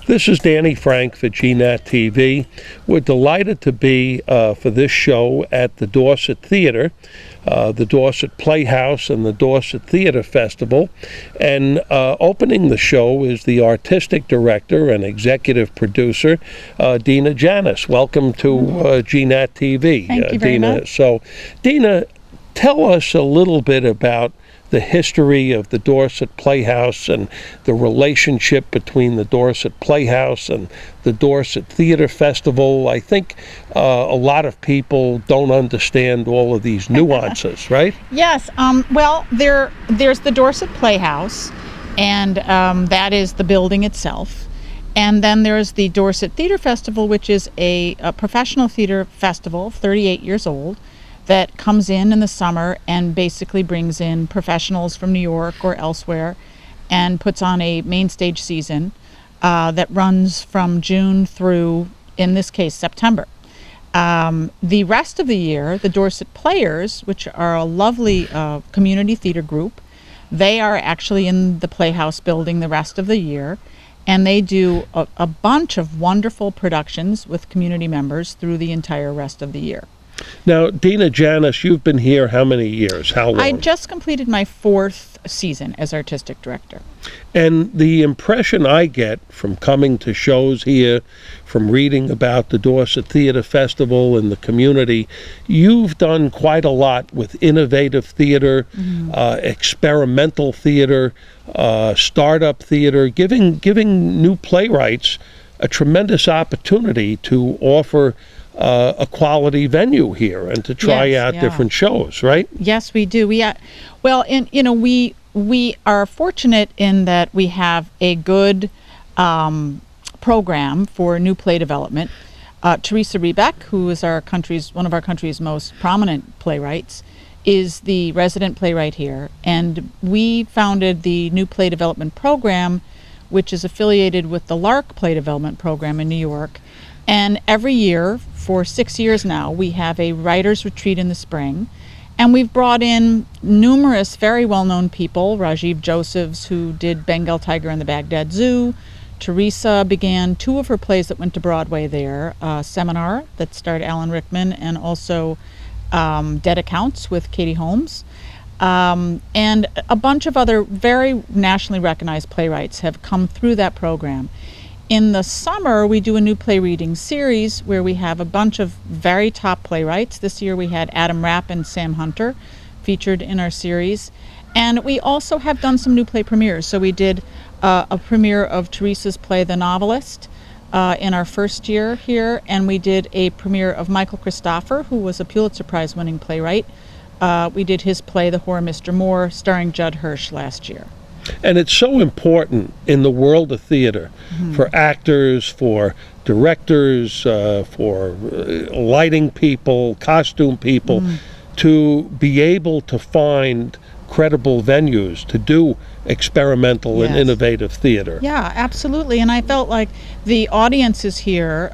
This is Danny Frank for GNAT TV. We're delighted to be for this show at the Dorset Theatre, the Dorset Playhouse and the Dorset Theatre Festival. And opening the show is the artistic director and executive producer, Dina Janis. Welcome to GNAT TV. Thank you very much. So, Dina, tell us a little bit about the history of the Dorset Playhouse and the relationship between the Dorset Playhouse and the Dorset Theatre Festival. I think a lot of people don't understand all of these nuances, right? Yes. Well, there's the Dorset Playhouse, and that is the building itself. And then there's the Dorset Theatre Festival, which is a professional theatre festival, 38 years old, that comes in the summer and basically brings in professionals from New York or elsewhere and puts on a main stage season that runs from June through, in this case, September. The rest of the year, the Dorset Players, which are a lovely community theater group, they are actually in the Playhouse building the rest of the year, and they do a bunch of wonderful productions with community members through the entire rest of the year. Now, Dina Janis, you've been here how many years? How long? I just completed my 4th season as artistic director. And the impression I get from coming to shows here, from reading about the Dorset Theatre Festival and the community, you've done quite a lot with innovative theater, experimental theater, startup theater, giving new playwrights a tremendous opportunity to offer a quality venue here and to try out different shows, right? Yes, we do. We are fortunate in that we have a good program for new play development. Teresa Rebeck, who is one of our country's most prominent playwrights, is the resident playwright here, and we founded the new play development program, which is affiliated with the Lark Play Development Program in New York. And every year, for 6 years now, we have a writer's retreat in the spring. And we've brought in numerous very well-known people. Rajiv Josephs, who did Bengal Tiger and the Baghdad Zoo. Teresa began 2 of her plays that went to Broadway there. Seminar, that starred Alan Rickman, and also Dead Accounts with Katie Holmes. And a bunch of other very nationally recognized playwrights have come through that program. In the summer, we do a new play reading series where we have a bunch of very top playwrights. This year we had Adam Rapp and Sam Hunter featured in our series. And we also have done some new play premieres. So we did a premiere of Teresa's play, The Novelist, in our first year here. And we did a premiere of Michael Christopher, who was a Pulitzer Prize winning playwright. We did his play, The Whore Mr. Moore, starring Judd Hirsch last year. And it's so important in the world of theater for actors, for directors, for lighting people, costume people, to be able to find credible venues to do experimental and innovative theater. Yeah, absolutely. And I felt like the audiences here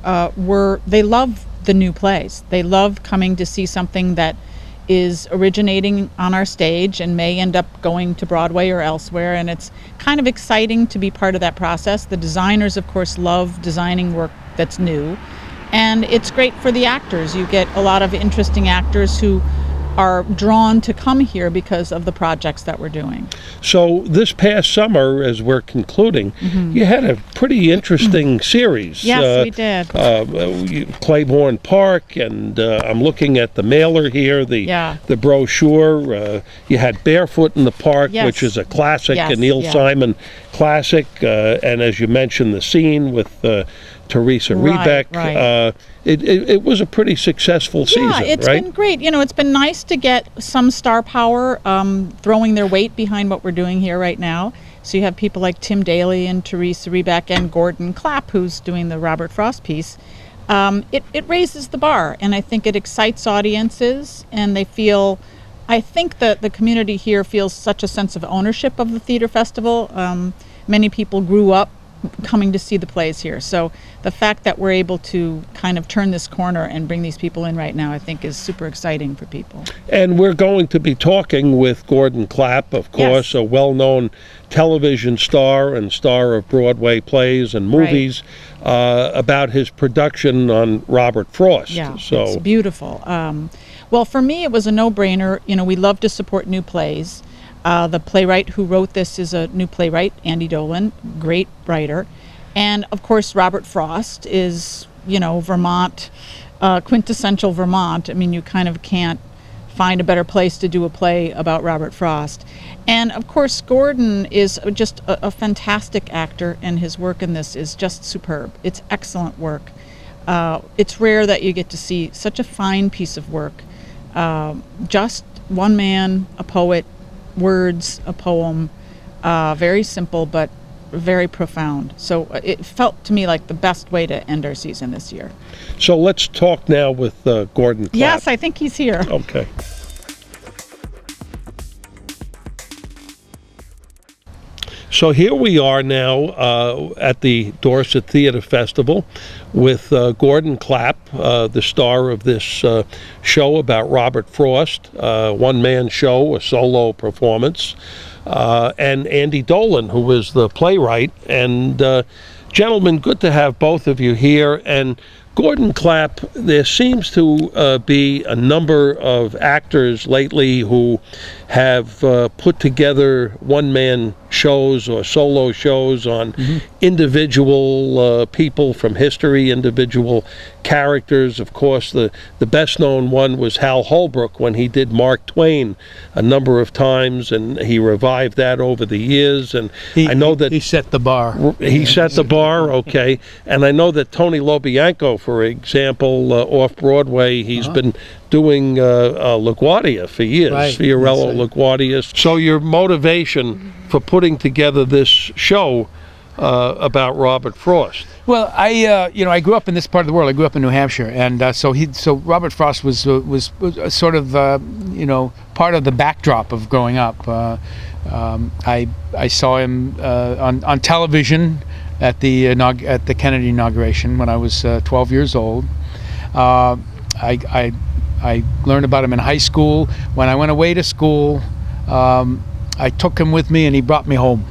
they love the new plays. They love coming to see something that is originating on our stage and may end up going to Broadway or elsewhere, and it's kind of exciting to be part of that process. The designers, of course, love designing work that's new, and it's great for the actors. You get a lot of interesting actors who are drawn to come here because of the projects that we're doing. So this past summer, as we're concluding, you had a pretty interesting series. Yes, we did. Claiborne Park, and I'm looking at the mailer here, the brochure. You had Barefoot in the Park, which is a classic, a Neil Simon classic, and as you mentioned, the scene with Teresa Rebeck. Right. It was a pretty successful season, right? Yeah, it's been great. You know, it's been nice to get some star power throwing their weight behind what we're doing here right now. So you have people like Tim Daly and Teresa Rebeck and Gordon Clapp, who's doing the Robert Frost piece. It raises the bar, and I think it excites audiences, and they feel, I think that the community here feels such a sense of ownership of the theater festival. Many people grew up coming to see the plays here. So the fact that we're able to kind of turn this corner and bring these people in right now, I think is super exciting for people. And we're going to be talking with Gordon Clapp, of course, Yes. a well-known television star and star of Broadway plays and movies, about his production on Robert Frost. Yeah, so it's beautiful. Well, for me, it was a no-brainer. You know, we love to support new plays. The playwright who wrote this is a new playwright, Andy Dolan, great writer. And, of course, Robert Frost is, you know, Vermont, quintessential Vermont. I mean, you kind of can't find a better place to do a play about Robert Frost. And, of course, Gordon is just a fantastic actor, and his work in this is just superb. It's excellent work. It's rare that you get to see such a fine piece of work. Just one man, a poet, words, a poem, very simple but very profound. So it felt to me like the best way to end our season this year. So let's talk now with Gordon Clapp. Yes, I think he's here. Okay. So here we are now at the Dorset Theatre Festival with Gordon Clapp, the star of this show about Robert Frost, one-man show, a solo performance, and Andy Dolan, who is the playwright. And gentlemen, good to have both of you here. And Gordon Clapp, there seems to be a number of actors lately who have put together one-man shows or solo shows on individual people from history, individual characters. Of course, the best known one was Hal Holbrook when he did Mark Twain a number of times, and he revived that over the years. And I know that he set the bar. He set the bar, okay. And I know that Tony Lobianco, for example, off Broadway, he's been doing LaGuardia for years, Right. Fiorello LaGuardia. So your motivation for putting together this show about Robert Frost? Well, I grew up in this part of the world. I grew up in New Hampshire, and so Robert Frost was sort of part of the backdrop of growing up. I saw him on television at the Kennedy inauguration when I was 12 years old. I learned about him in high school. When I went away to school, I took him with me, and he brought me home.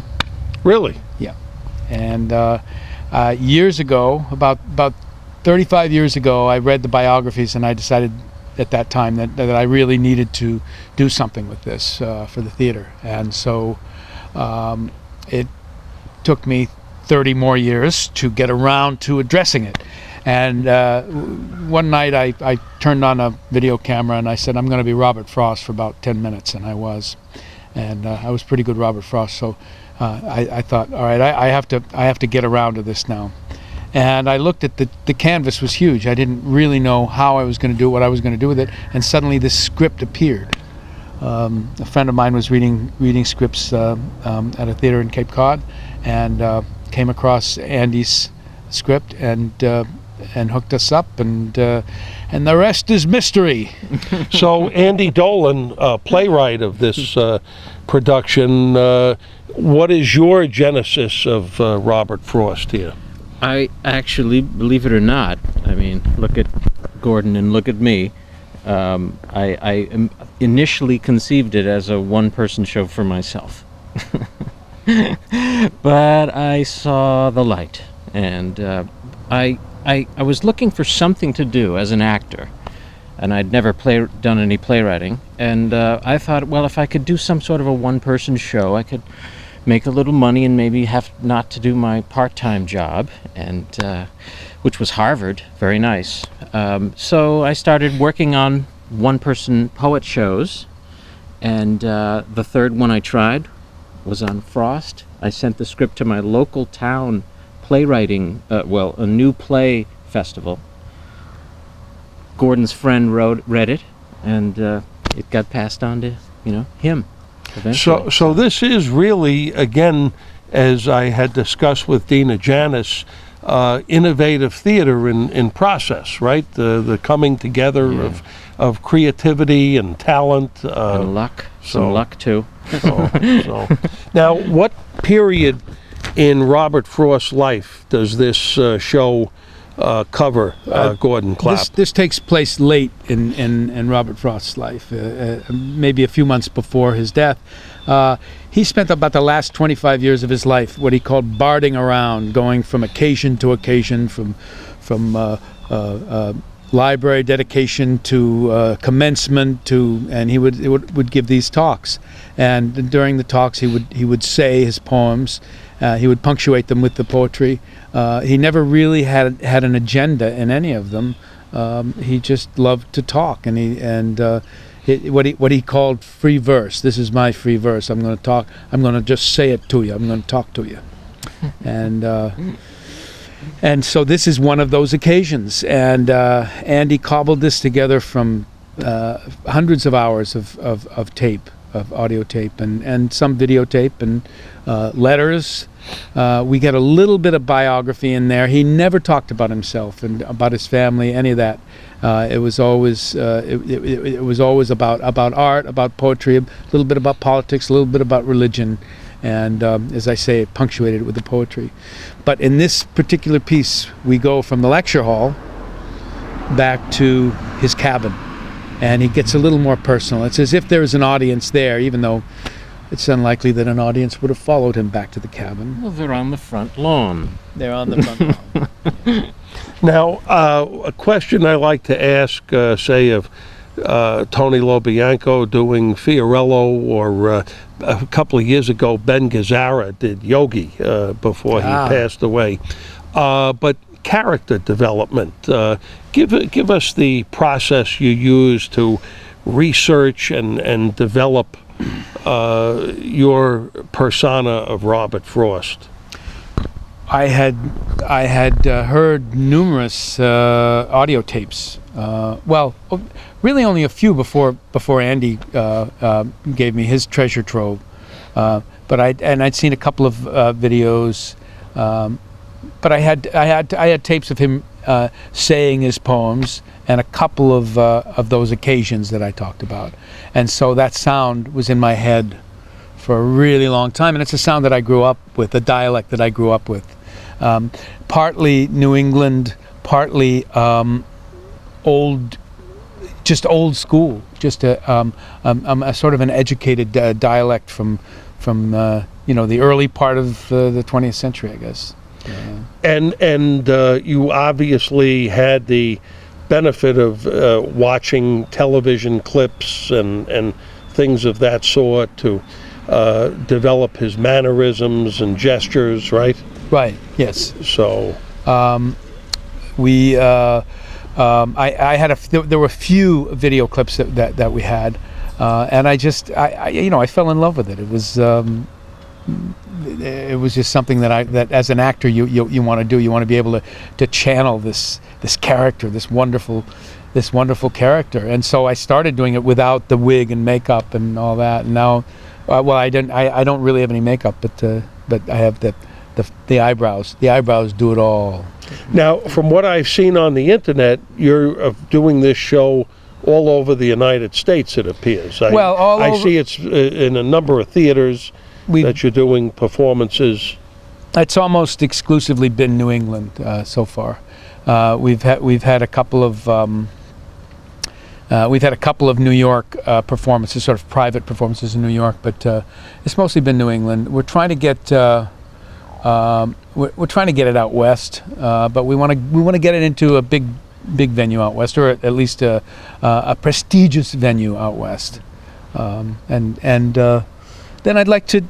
Really? Yeah. And years ago, about 35 years ago, I read the biographies, and I decided at that time that I really needed to do something with this for the theater. And so it took me 30 more years to get around to addressing it. And one night I turned on a video camera, and I said, I'm going to be Robert Frost for about 10 minutes, and I was. And I was pretty good Robert Frost, so I thought, all right, I have to get around to this now. And I looked at the canvas was huge. I didn't really know how I was going to do it, what I was going to do with it, and suddenly this script appeared. A friend of mine was reading scripts at a theater in Cape Cod, and came across Andy's script and hooked us up, and the rest is mystery. So Andy Dolan, playwright of this production, what is your genesis of Robert Frost here? I actually, believe it or not, I mean, look at Gordon and look at me. I initially conceived it as a one-person show for myself. But I saw the light, and I was looking for something to do as an actor, and I'd never done any playwriting, and I thought, well, if I could do some sort of a one-person show, I could make a little money and maybe have not to do my part-time job, and which was Harvard, very nice. So I started working on one-person poet shows, and the third one I tried was on Frost. I sent the script to my local town playwriting, a new play festival. Gordon's friend read it, and it got passed on to, him eventually. So this is really, again, as I had discussed with Dina Janis, innovative theater in process, right? The coming together of creativity and talent. And luck. Some luck, too. So. Now, what period in Robert Frost's life does this show cover Gordon Clapp? This takes place late in Robert Frost's life, maybe a few months before his death. He spent about the last 25 years of his life what he called barding around, going from occasion to occasion, from library dedication to commencement and he would give these talks, and during the talks he would say his poems. He would punctuate them with the poetry. He never really had an agenda in any of them. He just loved to talk, and what he called free verse. This is my free verse. I'm going to talk. I'm going to just say it to you. I'm going to talk to you, and so this is one of those occasions. And Andy cobbled this together from hundreds of hours of tape, of audio tape, and some videotape, and letters. We get a little bit of biography in there. He never talked about himself and about his family, any of that. It was always it was always about art, about poetry, a little bit about politics, a little bit about religion, and as I say, punctuated with the poetry. But in this particular piece, we go from the lecture hall back to his cabin, and he gets a little more personal. It's as if there's an audience there, even though it's unlikely that an audience would have followed him back to the cabin. Well, they're on the front lawn. They're on the front lawn. Now, a question I like to ask, say, of Tony Lobianco doing Fiorello, or a couple of years ago, Ben Gazzara did Yogi before he passed away. But character development, give us the process you use to research and develop your persona of Robert Frost. I had heard numerous audio tapes. Well, really only a few before Andy gave me his treasure trove. But I'd seen a couple of videos. But I had tapes of him saying his poems, and a couple of those occasions that I talked about, and so that sound was in my head for a really long time, and it's a sound that I grew up with, a dialect that I grew up with, partly New England, partly old school, just a sort of an educated dialect from the early part of the 20th century, I guess. And you obviously had the benefit of watching television clips and things of that sort to develop his mannerisms and gestures, right? Right. Yes. So I had there were a few video clips that we had, and I fell in love with it. It was just something that as an actor you want to do. You want to be able to channel this character, this wonderful character. And so I started doing it without the wig and makeup and all that. And now, I don't really have any makeup, but I have the eyebrows. The eyebrows do it all. Now, from what I've seen on the internet, you're doing this show all over the United States, it appears. I see it's in a number of theaters that you're doing performances. It's almost exclusively been New England so far. We've had a couple of New York performances, sort of private performances in New York, but it's mostly been New England. We're trying to get it out west, but we want to get it into a big venue out west, or at least a prestigious venue out west, and then I'd like to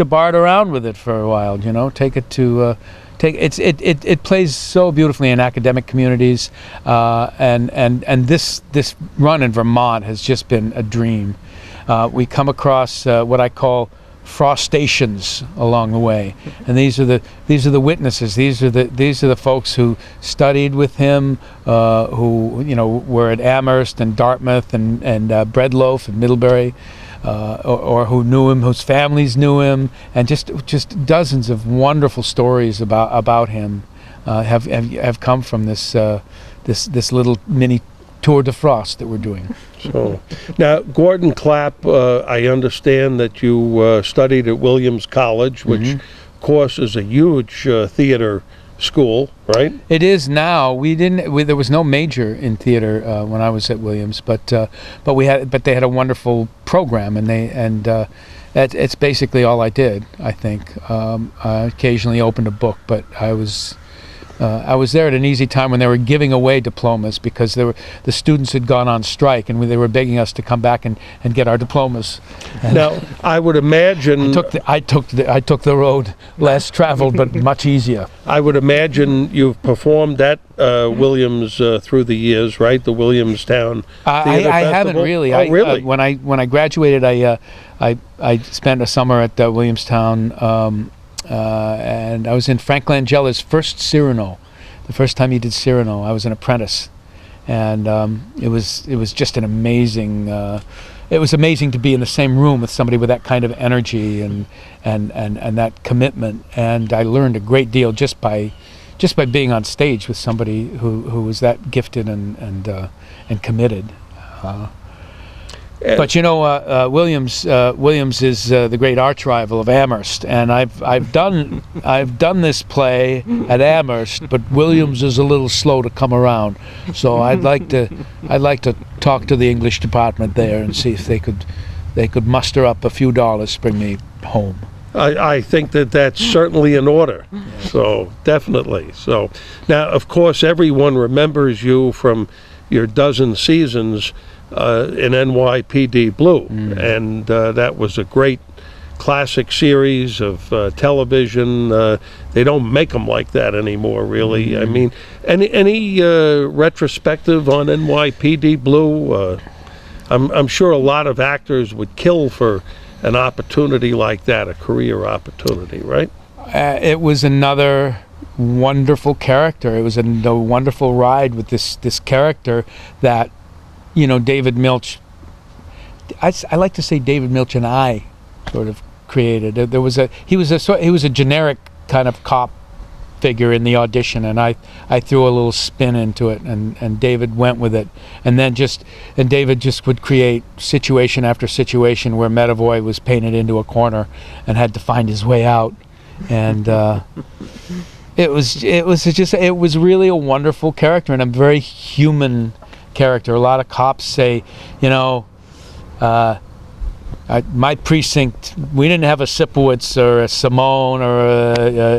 bard around with it for a while. Take it to it plays so beautifully in academic communities, and this run in Vermont has just been a dream. We come across what I call frost stations along the way, and these are the witnesses. These are the folks who studied with him, who were at Amherst and Dartmouth and Breadloaf and Middlebury. Or who knew him, whose families knew him, and just dozens of wonderful stories about him have come from this little mini tour de frost that we're doing. So now, Gordon Clapp, I understand that you studied at Williams College, which course, is a huge theater school, right? It is now. There was no major in theater when I was at Williams, but they had a wonderful program, and it's basically all I did. I think I occasionally opened a book, but I was there at an easy time when they were giving away diplomas, because the students had gone on strike, and they were begging us to come back and get our diplomas. And now, I would imagine I took the road less traveled but much easier. I would imagine you've performed at Williams through the years, right? The Williamstown Theater I Festival? haven't really. Oh, really? When I graduated, I spent a summer at Williamstown. And I was in Frank Langella's first Cyrano. The first time he did Cyrano, I was an apprentice, and it was just an amazing. It was amazing to be in the same room with somebody with that kind of energy and that commitment. And I learned a great deal just by being on stage with somebody who was that gifted and committed. But you know, Williams is the great arch rival of Amherst, and I've done this play at Amherst, but Williams is a little slow to come around. So I'd like to talk to the English department there and see if they could muster up a few dollars to bring me home. I think that's certainly in order. So definitely. So now, of course, everyone remembers you from your dozen seasons in NYPD Blue, and that was a great classic series of television. They don't make them like that anymore, really. I mean, any retrospective on NYPD Blue? I'm sure a lot of actors would kill for an opportunity like that, a career opportunity, right? It was another wonderful character. It was a wonderful ride with this character that, you know, David Milch, I like to say David Milch and I sort of created. He was a generic kind of cop figure in the audition, and I threw a little spin into it, and David went with it, and David just would create situation after situation where Medavoy was painted into a corner and had to find his way out, and it was really a wonderful character and a very human character. A lot of cops say, you know, my precinct, we didn't have a Sipowicz or a Simone or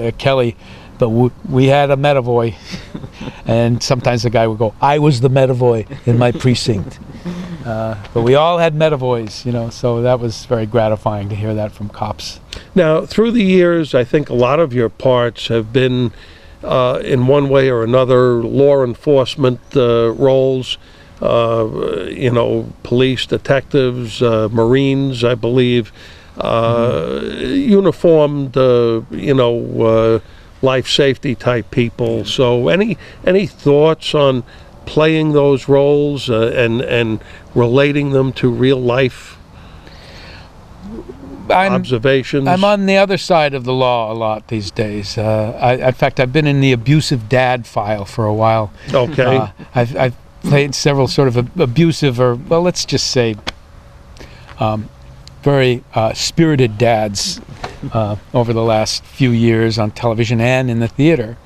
a Kelly, but we had a Medavoy. And sometimes the guy would go, I was the Medavoy in my precinct. But we all had Medavoys, you know, so that was very gratifying to hear that from cops. Now, through the years, I think a lot of your parts have been, in one way or another, law enforcement roles, you know, police, detectives, Marines, I believe, uniformed, you know, life safety type people. So any thoughts on playing those roles and relating them to real life observations? I'm on the other side of the law a lot these days. In fact, I've been in the abusive dad file for a while. Okay. I've played several sort of abusive, or, well, let's just say very spirited dads over the last few years on television and in the theater.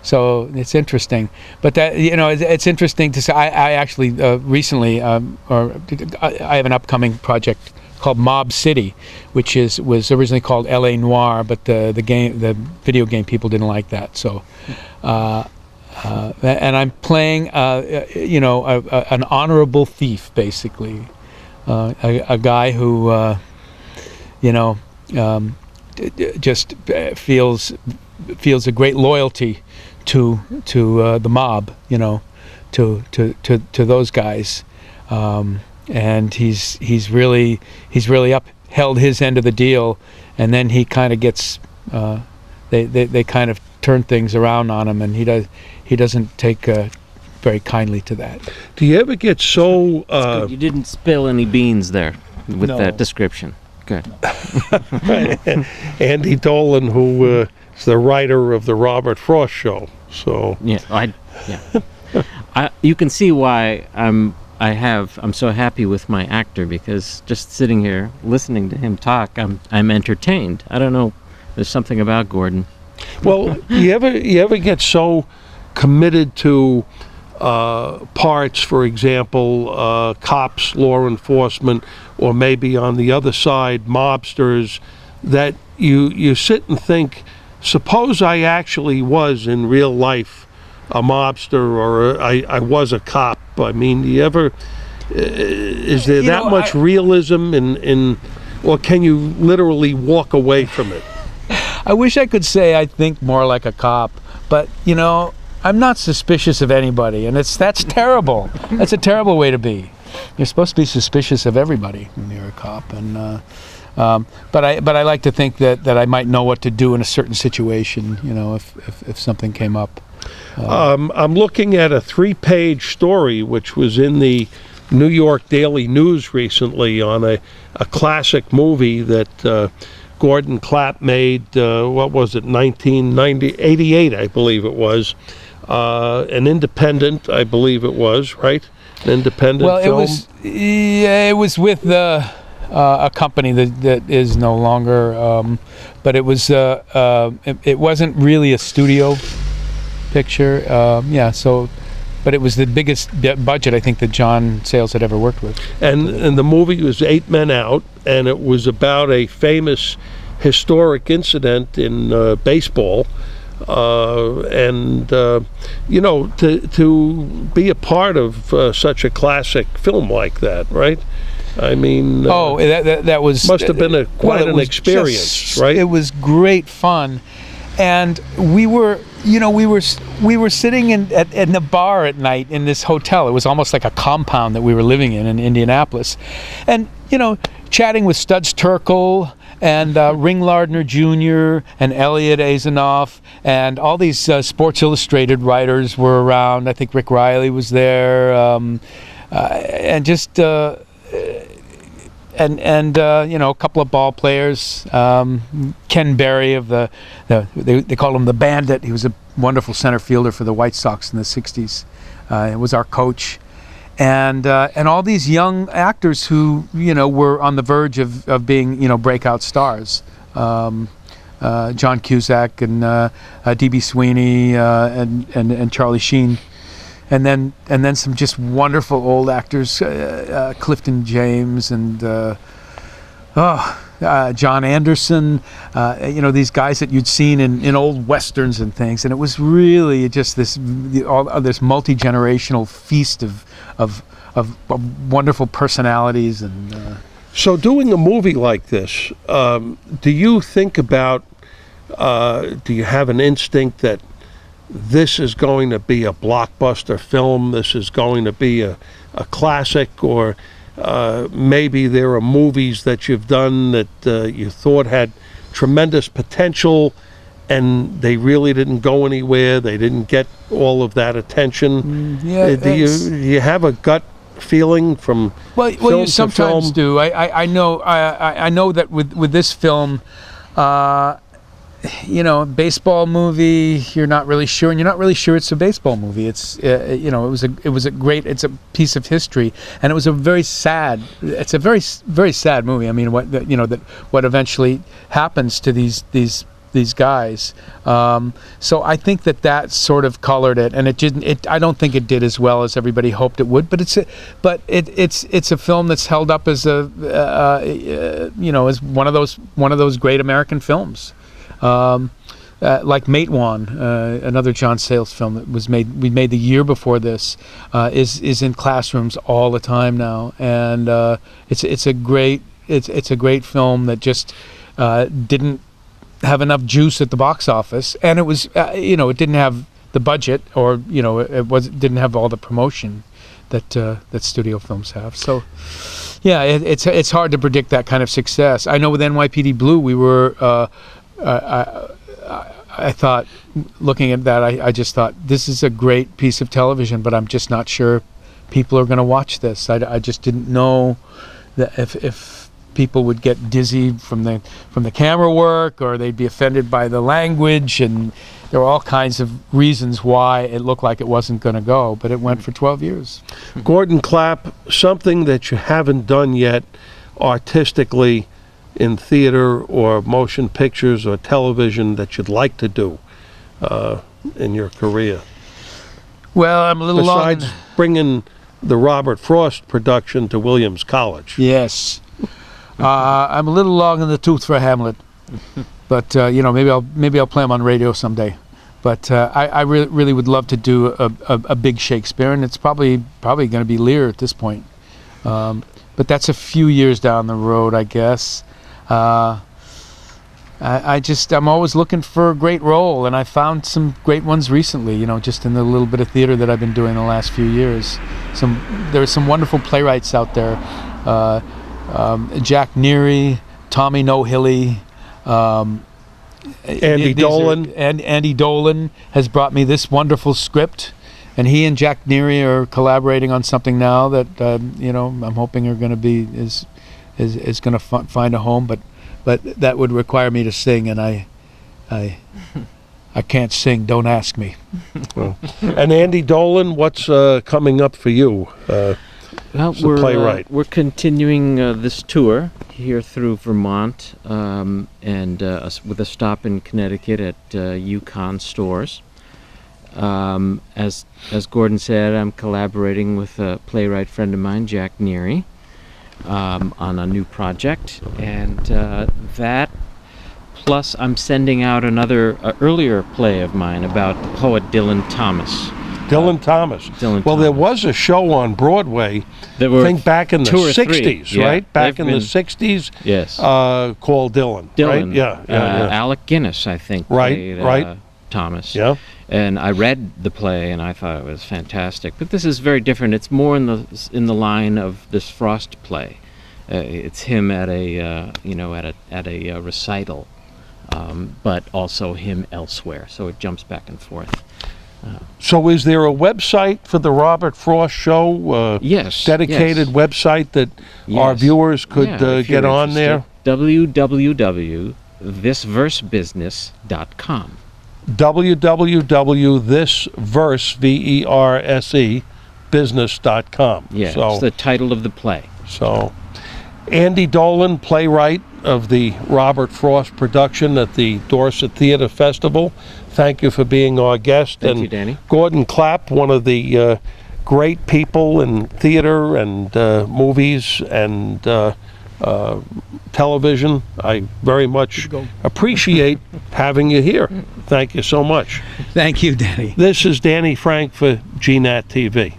So it's interesting, but that, you know, it's interesting to say. I actually recently, I have an upcoming project called Mob City, which was originally called L.A. Noire, but the video game people didn't like that. So, and I'm playing, you know, an honorable thief, basically, a guy who, you know, just feels a great loyalty to the mob, you know, to those guys, and he's really upheld his end of the deal, and then he kind of gets they kind of turn things around on him, and he doesn't take very kindly to that. Do you ever get so you didn't spill any beans there with that description. Good. Andy Dolan, who is the writer of the Robert Frost Show. So yeah, you can see why I'm so happy with my actor, because just sitting here listening to him talk, I'm entertained. I don't know There's something about Gordon. Well, you ever get so committed to parts, for example, cops, law enforcement, or maybe on the other side, mobsters, that you sit and think, suppose I actually was in real life a mobster, or I was a cop. I mean, do you ever, is there that much realism in, or can you literally walk away from it? I wish I could say I think more like a cop, but I'm not suspicious of anybody, and that's terrible. That's a terrible way to be. You're supposed to be suspicious of everybody when you're a cop, and but I like to think that I might know what to do in a certain situation, if something came up. I'm looking at a 3-page story which was in the New York Daily News recently on a classic movie that Gordon Clapp made. What was it, 1988, I believe it was. An independent, I believe it was, right? An independent film? It was with a company that is no longer, but it wasn't really a studio picture. But it was the biggest budget, I think, that John Sayles had ever worked with. And the movie was 8 Men Out, and it was about a famous historic incident in baseball. To be a part of such a classic film like that, right? I mean, that was must have been quite an experience, right? It was great fun, and we were sitting in the bar at night in this hotel. It was almost like a compound that we were living in Indianapolis, and chatting with Studs Terkel and Ring Lardner Jr. and Elliot Azanoff, and all these Sports Illustrated writers were around. I think Rick Riley was there, and just a couple of ball players. Ken Berry of they called him the Bandit. He was a wonderful center fielder for the White Sox in the '60s. It was our coach. And all these young actors who were on the verge of being breakout stars, John Cusack and D.B. Sweeney and Charlie Sheen, and then some just wonderful old actors, Clifton James and John Anderson, these guys that you'd seen in old westerns and things, and it was really just this multi-generational feast of wonderful personalities. And so, doing a movie like this, do you think about? Do you have an instinct that this is going to be a blockbuster film? This is going to be a classic, or maybe there are movies that you've done that you thought had tremendous potential and they really didn't go anywhere, they didn't get all of that attention? Do you have a gut feeling from film you sometimes to film? do. I know that with this film, baseball movie, you're not really sure, and you're not really sure it's a baseball movie. It's it's a piece of history, and it was a very sad sad movie. I mean, what eventually happens to these guys. So I think that sort of colored it, and it didn't. I don't think it did as well as everybody hoped it would. But it's a film that's held up as as one of those great American films. Like Matewan, another John Sayles film that was we made the year before this, is in classrooms all the time now, and it's a great film that just didn't have enough juice at the box office, and it was it didn't have the budget, or didn't have all the promotion that studio films have. So yeah, it's hard to predict that kind of success. I know with NYPD Blue we were. I thought, looking at that, I just thought, this is a great piece of television, but I'm just not sure people are going to watch this. I just didn't know that if people would get dizzy from the camera work, or they'd be offended by the language, and there were all kinds of reasons why it looked like it wasn't going to go, but it went for 12 years. Gordon Clapp, something that you haven't done yet artistically in theater or motion pictures or television that you'd like to do in your career? Well, I'm a little Besides bringing the Robert Frost production to Williams College. Yes. I'm a little long in the tooth for Hamlet, but you know, maybe I'll play him on radio someday. But I really would love to do a big Shakespeare, and it's probably going to be Lear at this point. But that's a few years down the road, I guess. I'm always looking for a great role, and I found some great ones recently, you know, just in the little bit of theater that I've been doing the last few years. There are some wonderful playwrights out there. Jack Neary, Tommy Nohilly, Andy Dolan. Andy Dolan has brought me this wonderful script, and he and Jack Neary are collaborating on something now that you know, I'm hoping are going to be is going to find a home, but that would require me to sing, and I can't sing. Don't ask me. Well, and Andy Dolan, what's coming up for you? Well, we're continuing this tour here through Vermont, and with a stop in Connecticut at Yukon Stores. As Gordon said, I'm collaborating with a playwright friend of mine, Jack Neary, on a new project, and that plus I'm sending out another earlier play of mine about the poet Dylan Thomas. Dylan Thomas. Well, there was a show on Broadway, I think back in the 60s, right? Back in the 60s, yes, called Dylan, right? Yeah. Alec Guinness, I think, played Thomas. Yeah. And I read the play, and I thought it was fantastic. But this is very different. It's more in the line of this Frost play. It's him at a at a recital, but also him elsewhere. So it jumps back and forth. So is there a website for the Robert Frost show? Yes. Dedicated website that our viewers could get on there? www.thisversebusiness.com. www.thisversebusiness.com. Yeah, it's the title of the play. So, Andy Dolan, playwright of the Robert Frost production at the Dorset Theater Festival. Thank you for being our guest. Thank you, Danny. Gordon Clapp, one of the great people in theater and movies and television. I very much appreciate having you here. Thank you so much. Thank you, Danny. This is Danny Frank for GNAT TV.